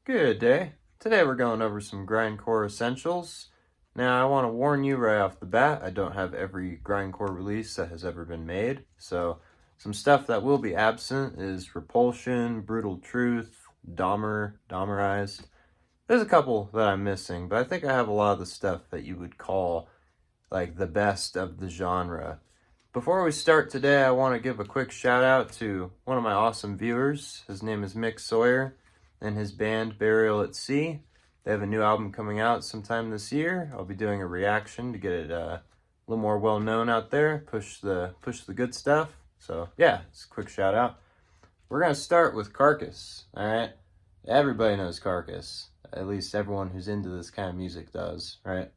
Good day. Today we're going over some Grindcore essentials. Now I want to warn you right off the bat, I don't have every Grindcore release that has ever been made. So some stuff that will be absent is Repulsion, Brutal Truth, Dahmerized. There's a couple that I'm missing, but I think I have a lot of the stuff that you would call like the best of the genre. Before we start today, I want to give a quick shout out to one of my awesome viewers. His name is Mick Sawyer and his band Burial at Sea. They have a new album coming out sometime this year. I'll be doing a reaction to get it a little more well known out there, push the good stuff. So yeah, it's a quick shout out. We're gonna start with Carcass. All right, everybody knows Carcass. At least everyone who's into this kind of music does, right?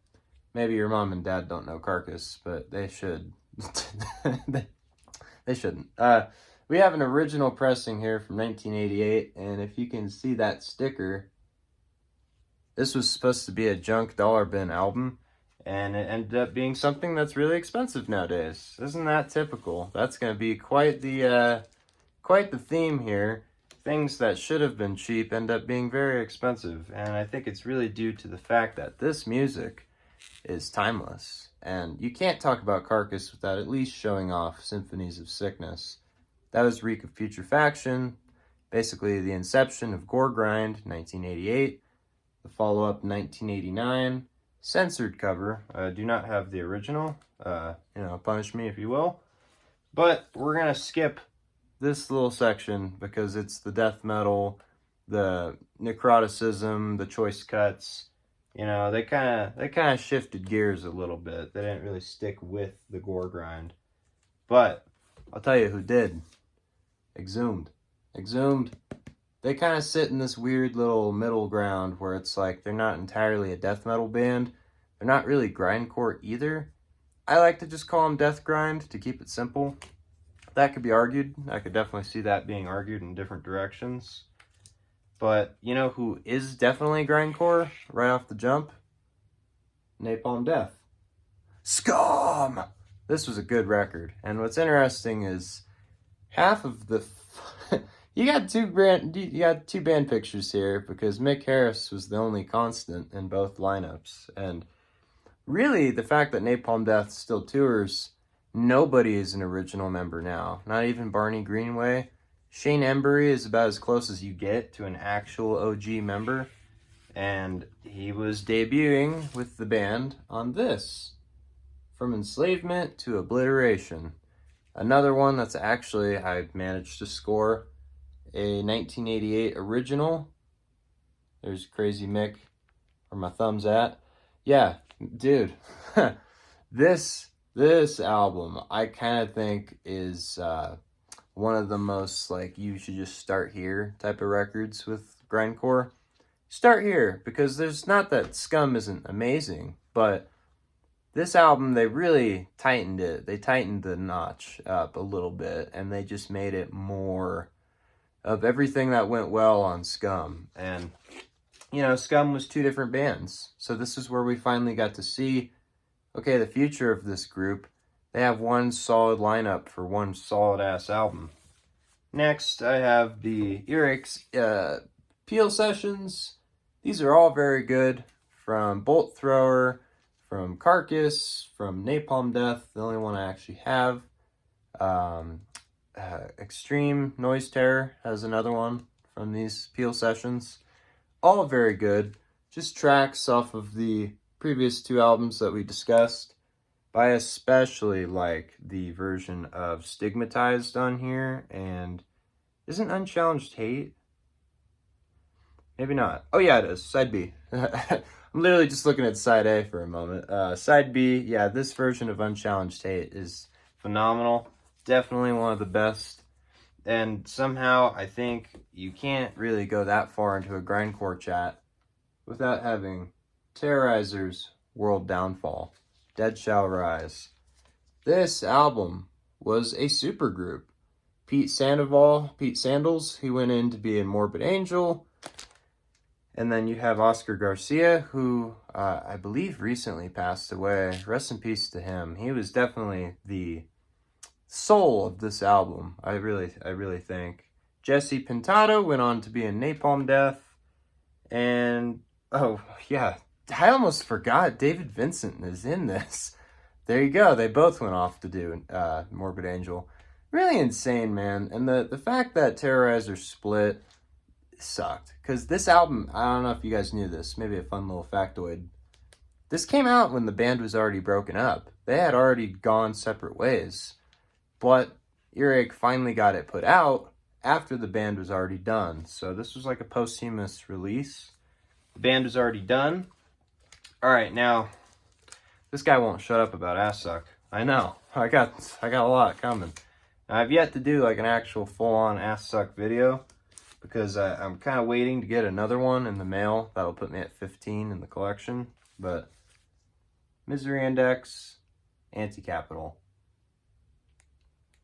Maybe your mom and dad don't know Carcass, but they should. they shouldn't. We have an original pressing here from 1988, and if you can see that sticker, this was supposed to be a junk dollar bin album, and it ended up being something that's really expensive nowadays. Isn't that typical? That's going to be quite the theme here. Things that should have been cheap end up being very expensive, and I think it's really due to the fact that this music is timeless, and you can't talk about Carcass without at least showing off Symphonies of Sickness. That was Reek of Putrefaction, basically the inception of Gore Grind, 1988, the follow-up, 1989, censored cover. I do not have the original, punish me if you will, but we're gonna skip this little section because it's the death metal, the necroticism, the choice cuts. You know, they kind of shifted gears a little bit. They didn't really stick with the gore grind. But I'll tell you who did. Exhumed. They kind of sit in this weird little middle ground where it's like they're not entirely a death metal band. They're not really grindcore either. I like to just call them death grind to keep it simple. That could be argued. I could definitely see that being argued in different directions. But you know who is definitely grindcore right off the jump? Napalm Death. Scum! This was a good record. And what's interesting is half of the... you got two band pictures here because Mick Harris was the only constant in both lineups. And really, the fact that Napalm Death still tours, nobody is an original member now. Not even Barney Greenway. Shane Embury is about as close as you get to an actual OG member, and he was debuting with the band on this, From Enslavement to Obliteration. Another one that's actually, I managed to score a 1988 original. There's Crazy Mick, where my thumb's at. Yeah, dude, this album I kind of think is one of the most, like, you should just start here type of records with grindcore. Start here, because there's not that Scum isn't amazing, but this album, they really tightened it. They tightened the notch up a little bit, and they just made it more of everything that went well on Scum. And, you know, Scum was two different bands, so this is where we finally got to see, okay, the future of this group. They have one solid lineup for one solid-ass album. Next, I have the Earaches Peel Sessions. These are all very good. From Bolt Thrower, from Carcass, from Napalm Death, the only one I actually have. Extreme Noise Terror has another one from these Peel Sessions. All very good. Just tracks off of the previous two albums that we discussed. I especially like the version of Stigmatized on here, and isn't Unchallenged Hate? Maybe not. Oh yeah, it is. Side B. I'm literally just looking at Side A for a moment. Side B, yeah, this version of Unchallenged Hate is phenomenal. Definitely one of the best. And somehow, I think you can't really go that far into a grindcore chat without having Terrorizer's World Downfall. Dead Shall Rise. This album was a supergroup. Pete Sandals, he went in to be in Morbid Angel. And then you have Oscar Garcia, who I believe recently passed away. Rest in peace to him. He was definitely the soul of this album, I really think. Jesse Pintado went on to be in Napalm Death. And, oh, yeah, I almost forgot David Vincent is in this. There you go. They both went off to do Morbid Angel. Really insane, man. And the fact that Terrorizer split sucked. Because this album, I don't know if you guys knew this, maybe a fun little factoid. This came out when the band was already broken up. They had already gone separate ways. But Earache finally got it put out after the band was already done. So this was like a posthumous release. The band was already done. All right, now, this guy won't shut up about Assück. I know. I got a lot coming. Now, I've yet to do like an actual full-on Assück video because I'm kind of waiting to get another one in the mail. That'll put me at 15 in the collection. But Misery Index, Anti-Capital,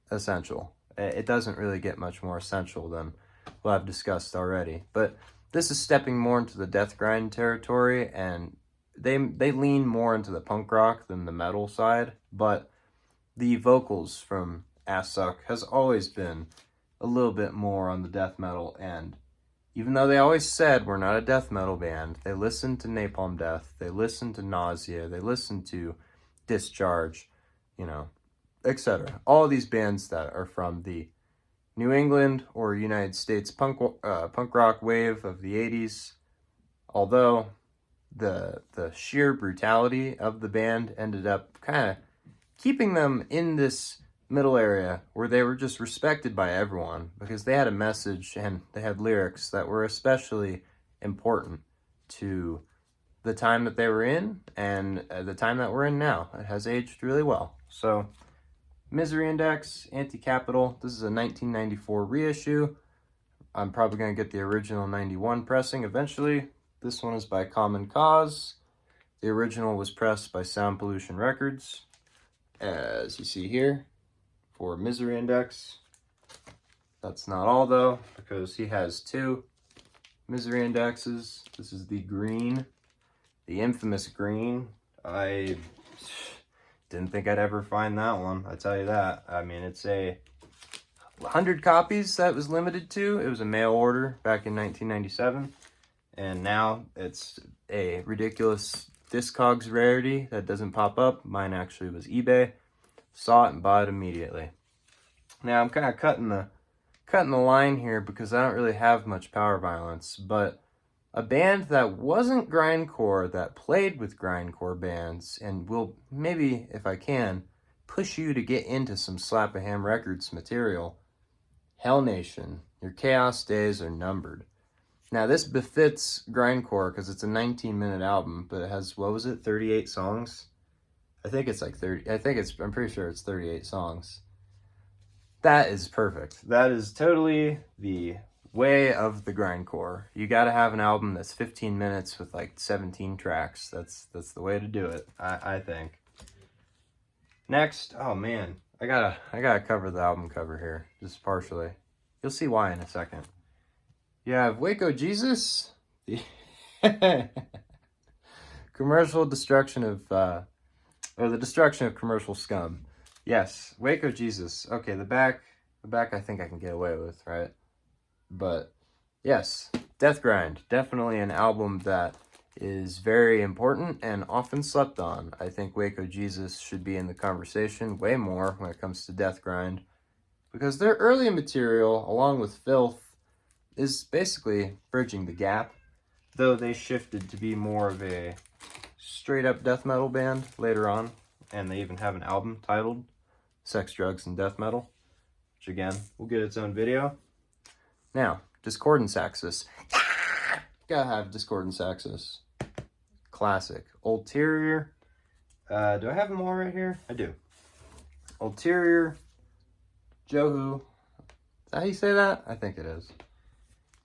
essential. It doesn't really get much more essential than what I've discussed already. But this is stepping more into the death grind territory, and they lean more into the punk rock than the metal side. But the vocals from Assück has always been a little bit more on the death metal end. Even though they always said we're not a death metal band, they listened to Napalm Death, they listened to Nausea, they listened to Discharge, you know, etc. All these bands that are from the New England or United States punk rock wave of the 80s. Although the sheer brutality of the band ended up kind of keeping them in this middle area where they were just respected by everyone because they had a message and they had lyrics that were especially important to the time that they were in and the time that we're in now. It has aged really well. So, Misery Index, Anti-Capital. This is a 1994 reissue. I'm probably going to get the original 91 pressing eventually. This one is by Common Cause. The original was pressed by Sound Pollution Records, as you see here, for Misery Index. That's not all, though, because he has two Misery Indexes. This is the green, the infamous green. I didn't think I'd ever find that one, I tell you that. I mean, it's a 100 copies that was limited to. It was a mail order back in 1997, and now it's a ridiculous Discogs rarity that doesn't pop up. Mine actually was eBay. Saw it and bought it immediately. Now I'm kind of cutting the line here because I don't really have much power violence, but a band that wasn't grindcore that played with grindcore bands and will maybe, if I can, push you to get into some Slap a Ham Records material. Hell Nation, your chaos days are numbered. Now this befits grindcore because it's a 19-minute album, but it has, what was it, 38 songs? I think it's like 30. I'm pretty sure it's 38 songs. That is perfect. That is totally the way of the grindcore. You got to have an album that's 15 minutes with like 17 tracks. That's the way to do it, I think. Next, oh man, I gotta cover the album cover here, just partially. You'll see why in a second. You have Waco Jesus, the commercial destruction of or the destruction of commercial scum. Yes, Waco Jesus. Okay, the back I think I can get away with, right? But yes, Death Grind, definitely an album that is very important and often slept on. I think Waco Jesus should be in the conversation way more when it comes to Death Grind, because their early material, along with Filth, is basically bridging the gap, though they shifted to be more of a straight-up death metal band later on, and they even have an album titled Sex, Drugs, and Death Metal, which again, will get its own video. Now, Discordance Axis. Gotta have Discordance Axis. Classic. Ulterior. Do I have them all right here? I do. Ulterior. Johu. Is that how you say that? I think it is.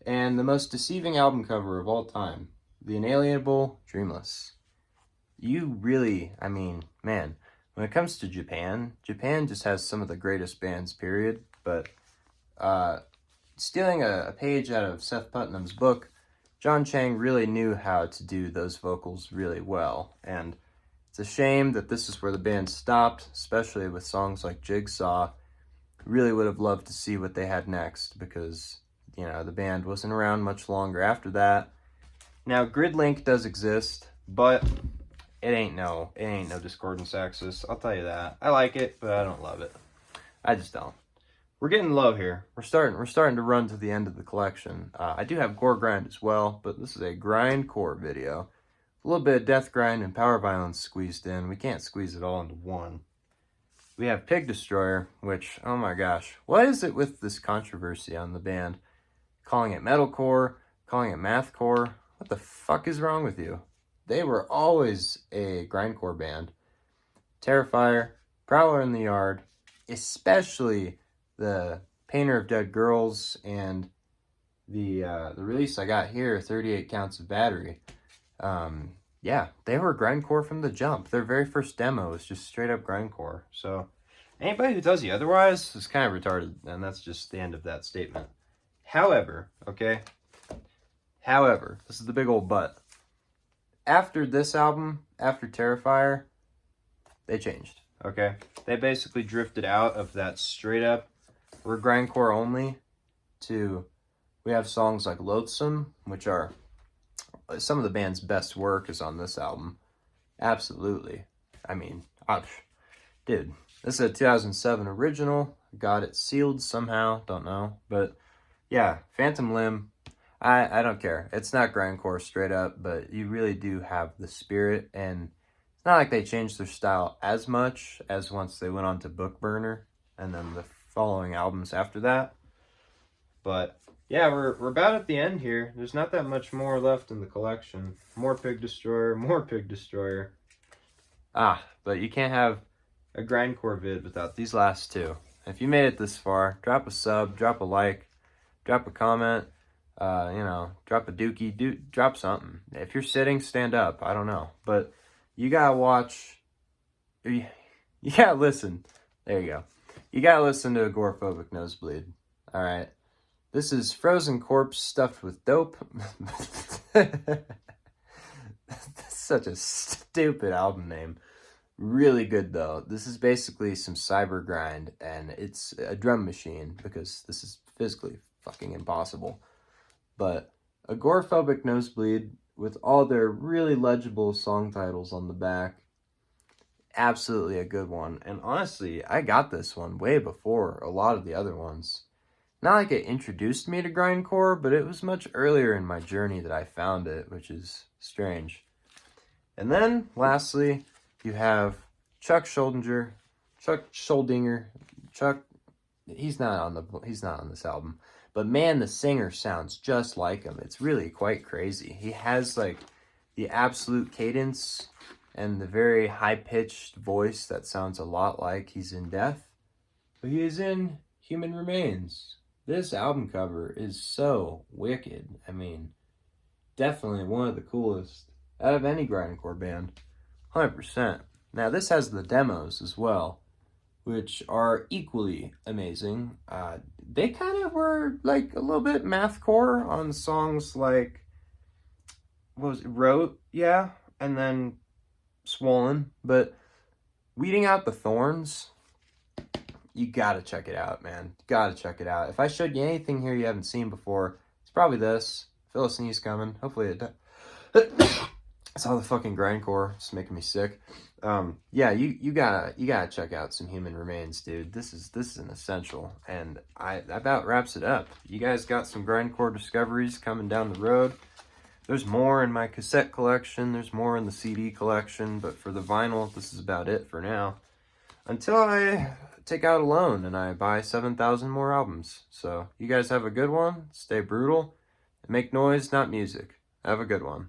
And the most deceiving album cover of all time. The Inalienable Dreamless. You really, I mean, man, when it comes to Japan just has some of the greatest bands, period. But stealing a page out of Seth Putnam's book, John Chang really knew how to do those vocals really well. And it's a shame that this is where the band stopped, especially with songs like Jigsaw. Really would have loved to see what they had next because, you know, the band wasn't around much longer after that. Now, grid link does exist, but it ain't no discordance axis. I'll tell you that. I like it, but I don't love it. I just don't. We're getting low here. We're starting to run to the end of the collection. I do have gore grind as well, but this is a grindcore video. A little bit of death grind and power violence squeezed in. We can't squeeze it all into one. We have Pig Destroyer, which, oh my gosh, what is it with this controversy on the band? Calling it metalcore, calling it mathcore. What the fuck is wrong with you? They were always a grindcore band. Terrifier, Prowler in the Yard, especially the Painter of Dead Girls and the release I got here, 38 Counts of Battery. Yeah, they were grindcore from the jump. Their very first demo was just straight up grindcore. So anybody who tells you otherwise is kind of retarded, and that's just the end of that statement. However, okay? However, this is the big old but. After this album, after Terrifier, they changed, okay? They basically drifted out of that straight up, we're grindcore only, to, we have songs like Loathsome, which are some of the band's best work is on this album. Absolutely. I mean, dude, this is a 2007 original. Got it sealed somehow, don't know. But yeah, Phantom Limb, I don't care. It's not grindcore straight up, but you really do have the spirit. And it's not like they changed their style as much as once they went on to Bookburner and then the following albums after that. But yeah, we're about at the end here. There's not that much more left in the collection. More Pig Destroyer, more Pig Destroyer. But you can't have a grindcore vid without these last two. If you made it this far, drop a sub, drop a like, drop a comment, drop a dookie, drop something. If you're sitting, stand up. I don't know. But you gotta watch, you gotta listen. There you go. You gotta listen to Agoraphobic Nosebleed. All right. This is Frozen Corpse stuffed with dope. That's such a stupid album name. Really good, though. This is basically some cyber grind, and it's a drum machine, because this is physically fucking impossible. But Agoraphobic Nosebleed, with all their really legible song titles on the back, absolutely a good one. And honestly, I got this one way before a lot of the other ones. Not like it introduced me to grindcore, but it was much earlier in my journey that I found it, which is strange. And then, lastly, you have Chuck Schuldiner. He's not on this album. But man, the singer sounds just like him. It's really quite crazy. He has like the absolute cadence and the very high-pitched voice that sounds a lot like he's in Death. But he is in Human Remains. This album cover is so wicked. I mean, definitely one of the coolest out of any grindcore band. 100%. Now, this has the demos as well, which are equally amazing. They kind of were like a little bit mathcore on songs like, what was it, Wrote, yeah, and then Swollen. But Weeding Out the Thorns, you gotta check it out, man. You gotta check it out. If I showed you anything here you haven't seen before, it's probably this. Feel a sneeze coming. Hopefully it does. It's all the fucking grindcore. It's making me sick. Yeah, you gotta check out some Human Remains, dude. This is an essential, and that about wraps it up. You guys got some grindcore discoveries coming down the road. There's more in my cassette collection. There's more in the CD collection, but for the vinyl, this is about it for now. Until I take out a loan and I buy 7,000 more albums. So you guys have a good one. Stay brutal. And make noise, not music. Have a good one.